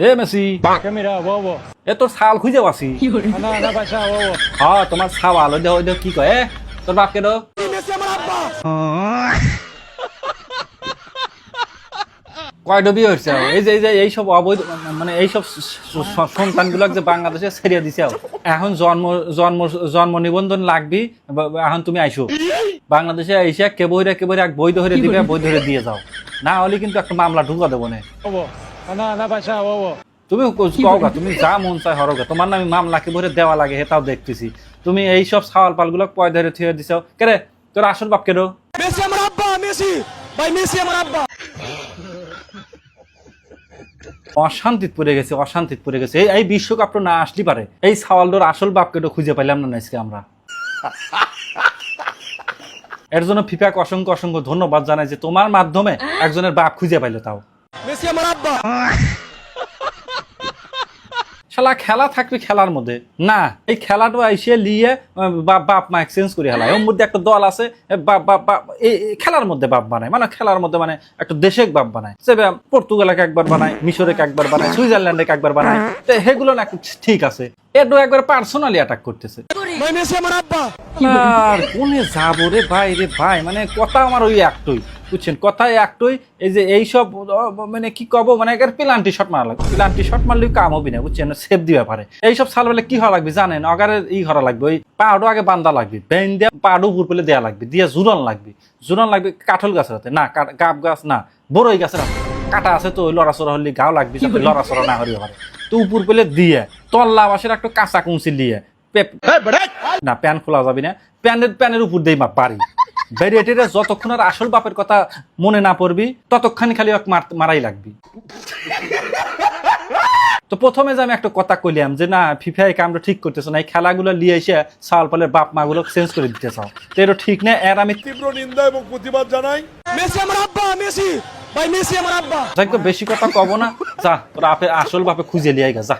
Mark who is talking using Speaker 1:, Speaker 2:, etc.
Speaker 1: এ Messi
Speaker 2: ¿Qué mira, bobo?
Speaker 1: এ তোর ছাল খুঁজে পাচ্ছি
Speaker 2: Anda, anda para allá, bobo.
Speaker 1: হ্যাঁ তোমার ছাওয়াল ওই কি কয় এ তোর বাপকে দো কয় ডবি হচ্ছে এই যে এইসব অবৈধ মানে এইসব সন্তানগুলো যে বাংলাদেশে ছেড়িয়ে দিছে এখন জন্ম জন্ম জন্ম নিবন্ধন লাগবি এখন তুমি আইসো বাংলাদেশে আইসা কেবইরা এক বৈধ হয়ে দিবে বৈধ হয়ে দিয়ে যাও না হলে কিন্তু একটা মামলা ঢুকা দেবো না
Speaker 2: Bobo. Anda, anda para allá, bobo.
Speaker 1: তুমি কওগা তুমি যা মন চায় হরগা তোমার নামে মামলা কি ভরে দেওয়া লাগে হেতাও দেখতেছি তুমি এই সব সাওয়াল পালগুলো পয় ধরে থিয়ে দিছো কেরে তোর আসল বাপ কেডো
Speaker 2: Messi আমার আব্বা, Messi. ভাই মেসি আমার আব্বা।
Speaker 1: অশান্তিত পড়ে গেছে এই বিশ্বকাপটা না আসলি পারে এই সাওয়ালডোর আসল বাপ কেডো খুঁজে পাইলাম না আজকে আমরা এর জন্য ফিফাকে অসংখ্য ধন্যবাদ জানাই যে তোমার মাধ্যমে একজনের বাপ খুঁজে পাইলো তাও
Speaker 2: মেসি আমার আব্বা।
Speaker 1: শালা খেলা থাকবে খেলার মধ্যে না এই খেলাটা এসে লিয়ে বাপ মা এক্সচেঞ্জ করে হেলায় ওর মধ্যে একটা দল আছে এই খেলার মধ্যে বাপ বানায় মানে খেলার মধ্যে মানে একটা দেশে বাপ বানায় সে পর্তুগালকে একবার বানায় মিশরকে একবার বানায় সুইজারল্যান্ডকে একবার বানায় তো সেগুলো না ঠিক আছে এডো একবার পার্সোনালি অ্যাটাক করতেছে
Speaker 2: ভাই মেসি আমার আব্বা।
Speaker 1: আর কোনে যাবো রে ভাই মানে কথা আমার ওই একটই বুঝছেন কথাই একটই এই যে এইসব মানে কি কব মানে পেনাল্টি শট মারা লাগবে পেনাল্টি শট মারলে কাম হবে না বুঝছেন সেভ দিবে পারে এইসব সাল বলে কি হওয়া লাগবে জানেন অগারে হরা লাগবে ওই পাহাড়ও আগে বান্ধা লাগবে বেন দিয়ে পাহাড়ও উপর পেলে দেওয়া লাগবে দিয়ে জুরন লাগবে কাঠল গাছের হাতে না গাব গাছ না বড়ই গাছের হাতে কাটা আছে তো ওই লড়াচড়া হলে গাও লাগবে লড়াচড়া না হরিও পারে তো উপর পেলে দিয়ে তল্লা বাসের একটা কাঁচা কুঞ্চিল দিয়ে না প্যান খোলা যাবে না প্যানের উপর দিয়ে পারি ব্যারিয়েটের যতক্ষণ আর আসল বাপের কথা মনে না পড়বি ততক্ষণ খালি মারাই লাগবি তো প্রথমে যে আমি একটা কথা কইলাম যে না ফিফা এই কামটা ঠিক করতেছে না এই খেলাগুলো নিয়ে এসে সাল পালের বাপ মা গুলো চেঞ্জ করে দিতে চাও তো এটা ঠিক না এর আমি
Speaker 3: তীব্র নিন্দা এবং প্রতিবাদ জানাই।
Speaker 2: মেসি আমার আব্বা, মেসি। ভাই মেসি আমার আব্বা।
Speaker 1: বেশি কথা কব না যা তোরা আসল বাপে খুঁজে লিয়ে গা যা